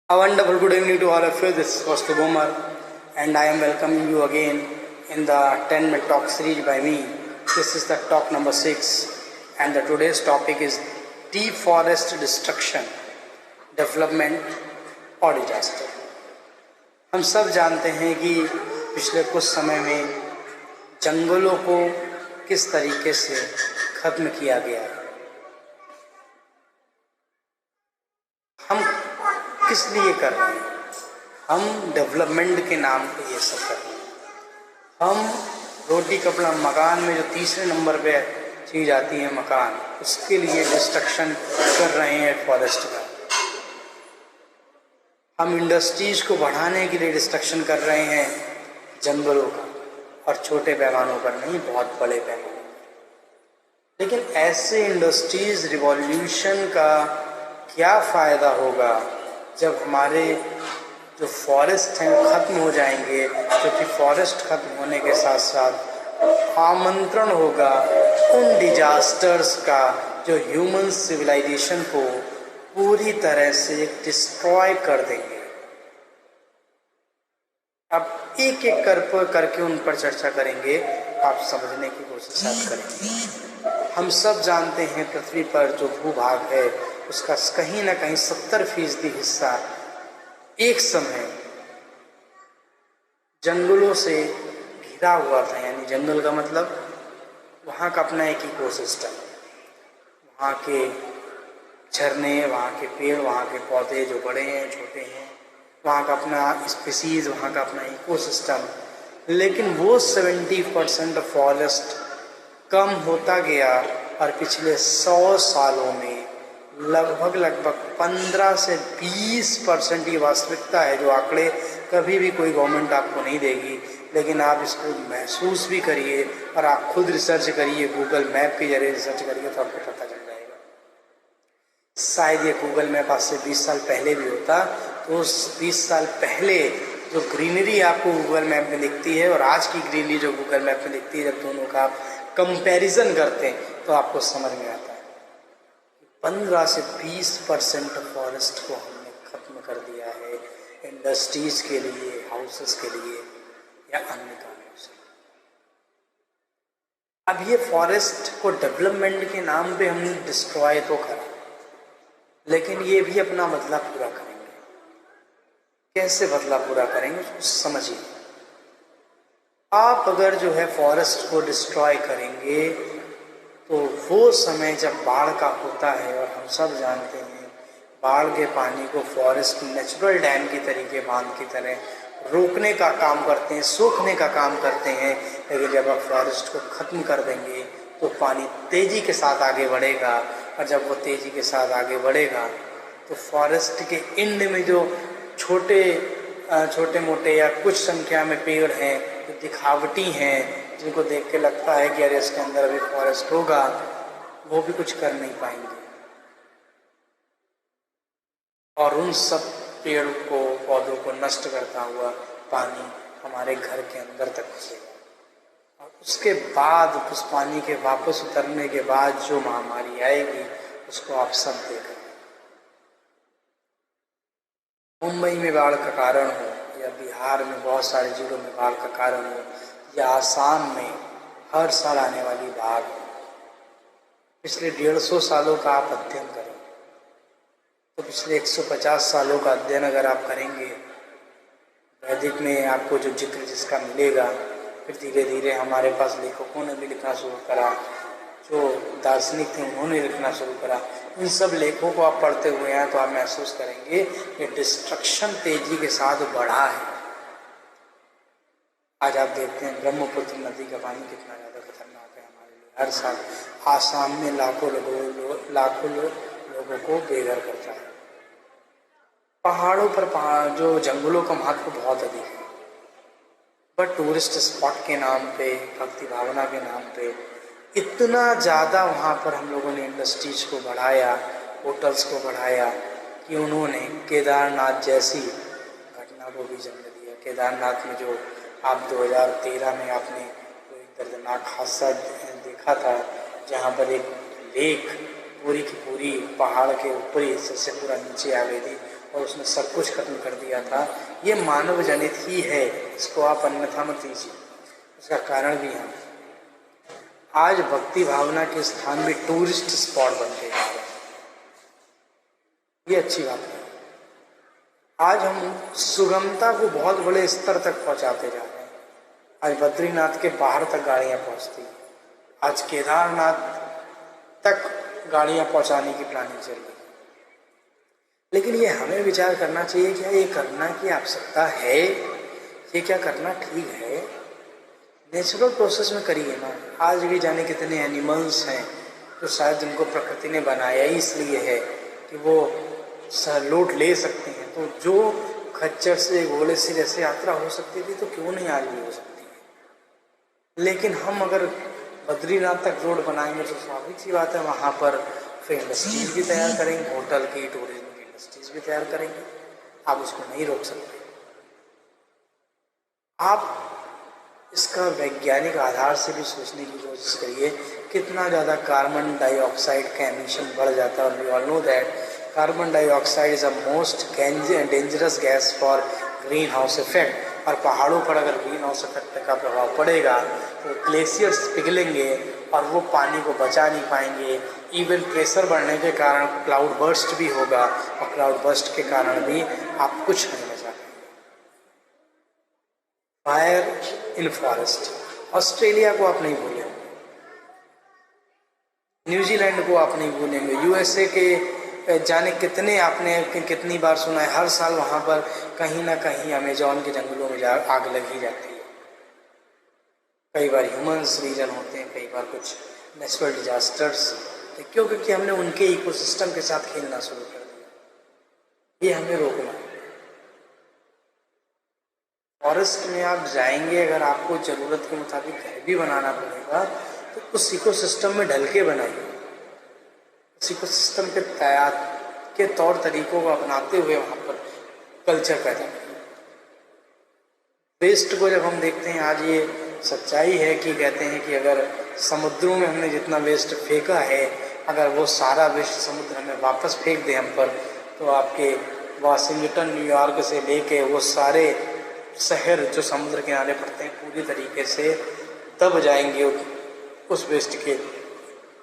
A wonderful good evening to all of you. This is Vastu Bomar, and I am welcoming you again in the 10-minute talk series by me. This is the talk number 6, and the today's topic is deforest destruction, development और disaster. हम सब जानते हैं कि पिछले कुछ समय में जंगलों को किस तरीके से खत्म किया गया है। हम किस लिए कर रहे हैं? हम डेवलपमेंट के नाम पे ये सब कर रहे हैं। हम रोटी कपड़ा मकान में जो तीसरे नंबर पे चीज आती है मकान, उसके लिए डिस्ट्रक्शन कर रहे हैं फॉरेस्ट का। हम इंडस्ट्रीज को बढ़ाने के लिए डिस्ट्रक्शन कर रहे हैं जंगलों का, और छोटे पैमानों पर नहीं, बहुत बड़े पैमानों पर। लेकिन ऐसे इंडस्ट्रीज रिवॉल्यूशन का क्या फ़ायदा होगा जब हमारे जो फॉरेस्ट हैं वो ख़त्म हो जाएंगे, क्योंकि फॉरेस्ट खत्म होने के साथ साथ आमंत्रण होगा उन डिजास्टर्स का जो ह्यूमन सिविलाइजेशन को पूरी तरह से डिस्ट्रॉय कर देंगे। अब एक एक करके उन पर चर्चा करेंगे, आप समझने की कोशिश करेंगे। हम सब जानते हैं पृथ्वी पर जो भूभाग है उसका कहीं ना कहीं 70% हिस्सा एक समय जंगलों से घिरा हुआ था। यानी जंगल का मतलब वहाँ का अपना एक इकोसिस्टम, वहाँ के झरने, वहाँ के पेड़, वहाँ के पौधे जो बड़े हैं छोटे हैं, वहाँ का अपना स्पीसीज, वहाँ का अपना इकोसिस्टम। लेकिन वो 70% फॉरेस्ट कम होता गया, और पिछले 100 सालों में लगभग 15 से 20% ये वास्तविकता है। जो आंकड़े कभी भी कोई गवर्नमेंट आपको नहीं देगी, लेकिन आप इसको महसूस भी करिए और आप खुद रिसर्च करिए, गूगल मैप के जरिए रिसर्च करिए तो आपको पता चल जाएगा। शायद ये गूगल मैप आज से 20 साल पहले भी होता, तो उस 20 साल पहले जो ग्रीनरी आपको गूगल मैप में दिखती है और आज की ग्रीनरी जो गूगल मैप में दिखती है, जब दोनों का आप कंपैरिजन करते हैं तो आपको समझ में आता है 15 से 20% फॉरेस्ट को हमने खत्म कर दिया है इंडस्ट्रीज के लिए, हाउसेस के लिए या अन्य कामों से। अब ये फॉरेस्ट को डेवलपमेंट के नाम पे हमने डिस्ट्रॉय तो करा, लेकिन ये भी अपना बदला पूरा करेंगे। कैसे बदला पूरा करेंगे उसको समझिए। आप अगर जो है फॉरेस्ट को डिस्ट्रॉय करेंगे तो वो समय जब बाढ़ का होता है, और हम सब जानते हैं बाढ़ के पानी को फॉरेस्ट नेचुरल डैम की तरीके, बांध की तरह रोकने का काम करते हैं, सोखने का काम करते हैं। लेकिन जब आप फॉरेस्ट को ख़त्म कर देंगे तो पानी तेज़ी के साथ आगे बढ़ेगा, और जब वो तेज़ी के साथ आगे बढ़ेगा तो फॉरेस्ट के एंड में जो छोटे मोटे या कुछ संख्या में पेड़ हैं जो दिखावटी हैं, जिनको देख के लगता है कि अरे इसके अंदर अभी फॉरेस्ट होगा, वो भी कुछ कर नहीं पाएंगे। और उन सब पेड़ को, पौधों को नष्ट करता हुआ पानी हमारे घर के अंदर तक घुसेगा, और उसके बाद उस पानी के वापस उतरने के बाद जो महामारी आएगी उसको आप सब देखेंगे। मुंबई में बाढ़ का कारण हो, या बिहार में बहुत सारे जिलों में बाढ़ का कारण हो, या आसाम में हर साल आने वाली बाढ़ हो, पिछले 150 सालों का आप अध्ययन करें तो पिछले 150 सालों का अध्ययन अगर आप करेंगे, वैदिक में आपको जो जिक्र जिसका मिलेगा, फिर धीरे धीरे हमारे पास लेखकों ने भी लिखना शुरू करा, जो दार्शनिक थे उन्होंने लिखना शुरू करा। इन सब लेखों को आप पढ़ते हुए हैं तो आप महसूस करेंगे कि डिस्ट्रक्शन तेजी के साथ बढ़ा है। आज आप देखते हैं ब्रह्मपुत्र नदी का पानी कितना ज़्यादा खतरनाक है हमारे लिए। हर साल आसाम में लाखों लोगों को बेघर करता है। पहाड़ों पर जो जंगलों का महत्व बहुत अधिक है, बट टूरिस्ट स्पॉट के नाम पे, भक्ति भावना के नाम पे इतना ज़्यादा वहाँ पर हम लोगों ने इंडस्ट्रीज को बढ़ाया, होटल्स को बढ़ाया, कि उन्होंने केदारनाथ जैसी घटना को भी जन्म दिया। केदारनाथ में जो आप 2013 में आपने कोई दर्दनाक हादसा देखा था, जहाँ पर एक लेक पूरी की पूरी पहाड़ के ऊपरी हिस्से से पूरा नीचे आ गई थी, और उसने सब कुछ खत्म कर दिया था, ये मानव जनित ही है, इसको आप अन्यथा मत लीजिए। उसका कारण भी है, आज भक्ति भावना के स्थान भी टूरिस्ट स्पॉट बनते जा रहे हैं। ये अच्छी बात है। आज हम सुगमता को बहुत बड़े स्तर तक पहुंचाते जा रहे हैं। आज बद्रीनाथ के बाहर तक गाड़ियां पहुंचती हैं, आज केदारनाथ तक गाड़ियां पहुंचाने की प्लानिंग चल रही है। लेकिन ये हमें विचार करना चाहिए, क्या ये करना की आवश्यकता है, ये क्या करना ठीक है? नेचुरल प्रोसेस में करिए ना। आज भी जाने कितने एनिमल्स हैं जो शायद उनको प्रकृति ने बनाया ही इसलिए है कि वो लूट ले सकते हैं। तो जो खच्चर से घोड़े से जैसे यात्रा हो सकती थी, तो क्यों नहीं आज भी हो सकती है? लेकिन हम अगर बद्रीनाथ तक रोड बनाएंगे तो स्वाभाविक सी बात है, वहाँ पर फिर इंडस्ट्रीज भी तैयार करेंगे, होटल की, टूरिज्म की इंडस्ट्रीज भी तैयार करेंगे। आप उसको नहीं रोक सकते। आप इसका वैज्ञानिक आधार से भी सोचने की कोशिश करिए, कितना ज़्यादा कार्बन डाइऑक्साइड का एमिशन बढ़ जाता है। और we all know that carbon dioxide is a most dangerous gas for greenhouse effect. और पहाड़ों पर अगर ग्रीन हाउस इफेक्ट का प्रभाव पड़ेगा तो ग्लेशियर्स पिघलेंगे और वो पानी को बचा नहीं पाएंगे। इवन प्रेशर बढ़ने के कारण क्लाउड बर्स्ट भी होगा, और क्लाउड बर्स्ट के कारण भी आप कुछ नहीं बचा पाएंगे। फायर इन फॉरेस्ट, ऑस्ट्रेलिया को आप नहीं भूलेंगे, न्यूजीलैंड को आप नहीं भूलेंगे, यूएसए के जाने कितने आपने कितनी बार सुना है, हर साल वहाँ पर कहीं ना कहीं अमेजोन के जंगलों में आग लगी जाती है। कई बार ह्यूमन्स रीजन होते हैं, कई बार कुछ नेचुरल डिजास्टर्स। क्यों? क्योंकि हमने उनके इकोसिस्टम के साथ खेलना शुरू कर दिया। ये हमें रोकना है। फॉरेस्ट में आप जाएंगे, अगर आपको ज़रूरत के मुताबिक घर भी बनाना पड़ेगा तो उस इकोसिस्टम में ढल के बनाइए, उस इकोसिस्टम के तैयार के तौर तरीकों को अपनाते हुए वहाँ पर कल्चर पैदा करें। वेस्ट को जब हम देखते हैं, आज ये सच्चाई है कि कहते हैं कि अगर समुद्रों में हमने जितना वेस्ट फेंका है, अगर वो सारा वेस्ट समुद्र हमें वापस फेंक दे हम पर, तो आपके वाशिंगटन, न्यूयॉर्क से लेके वो सारे शहर जो समुद्र किनारे पड़ते हैं पूरी तरीके से दब जाएंगे उस वेस्ट के,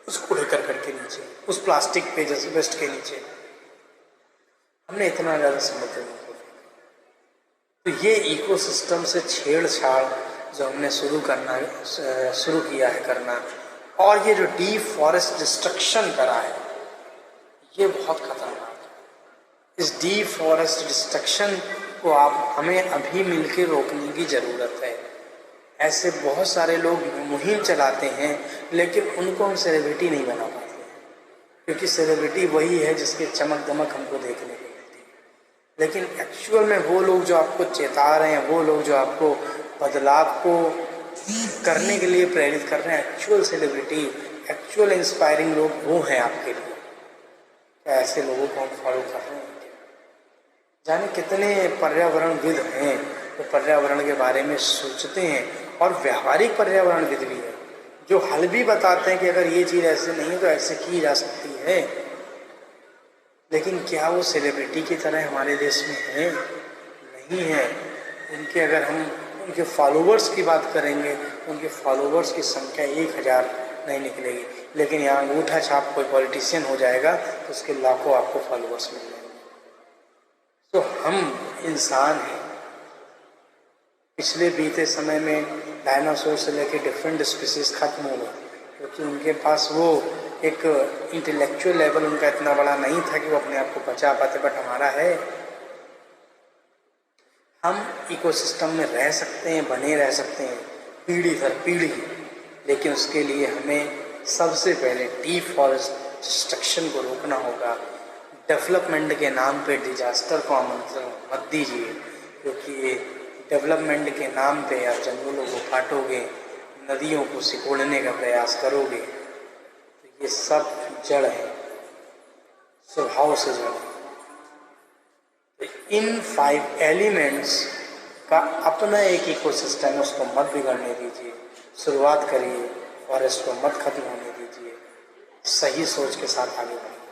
उस कूड़े करकट के नीचे, उस प्लास्टिक पे जैसे वेस्ट के नीचे। हमने इतना ज़्यादा समुद्र में, तो ये इकोसिस्टम से छेड़छाड़ जो हमने शुरू किया है करना, और ये जो डीफॉरेस्ट डिस्ट्रक्शन करा है, ये बहुत खतरनाक है। इस डीफॉरेस्ट डिस्ट्रक्शन को हमें अभी मिलकर रोकने की ज़रूरत है। ऐसे बहुत सारे लोग मुहिम चलाते हैं, लेकिन उनको हम सेलिब्रिटी नहीं बना पाते हैं, क्योंकि सेलिब्रिटी वही है जिसके चमक दमक हमको देखने को मिलती है। लेकिन एक्चुअल में वो लोग जो आपको चेता रहे हैं, वो लोग जो आपको बदलाव को करने के लिए प्रेरित कर रहे हैं, एक्चुअल सेलिब्रिटी, एक्चुअल इंस्पायरिंग लोग वो हैं आपके लिए। क्या ऐसे लोगों को हम फॉलो कर रहे हैं? जाने कितने पर्यावरणविद हैं जो पर्यावरण के बारे में सोचते हैं, और व्यावहारिक पर्यावरणविद भी है जो हल भी बताते हैं कि अगर ये चीज़ ऐसे नहीं है तो ऐसे की जा सकती है। लेकिन क्या वो सेलिब्रिटी की तरह हमारे देश में है? नहीं है। उनके अगर हम उनके फॉलोवर्स की बात करेंगे तो उनके फॉलोवर्स की संख्या 1000 नहीं निकलेगी, लेकिन यहाँ अंगूठा छाप कोई पॉलिटिशियन हो जाएगा तो उसके लाखों आपको फॉलोवर्स मिल जाएंगे। तो हम इंसान हैं। पिछले बीते समय में डायनासोर से लेकर डिफरेंट स्पीसीज खत्म हो गए, क्योंकि उनके पास वो एक इंटेलेक्चुअल लेवल उनका इतना बड़ा नहीं था कि वो अपने आप को बचा पाते, बट हमारा है। हम इकोसिस्टम में रह सकते हैं, बने रह सकते हैं पीढ़ी दर पीढ़ी, लेकिन उसके लिए हमें सबसे पहले डीफॉरेस्ट डिस्ट्रक्शन को रोकना होगा। डेवलपमेंट के नाम पे डिजास्टर को आमंत्रण मत दीजिए, क्योंकि डेवलपमेंट के नाम पे आप जंगलों को काटोगे, नदियों को सिकोड़ने का प्रयास करोगे, तो ये सब जड़ है, स्वभाव से जड़ है। इन 5 एलिमेंट्स का अपना एक इकोसिस्टम है, उसको मत बिगड़ने दीजिए। शुरुआत करिए, फॉरेस्ट को मत खत्म होने दीजिए, सही सोच के साथ आगे बढ़िए।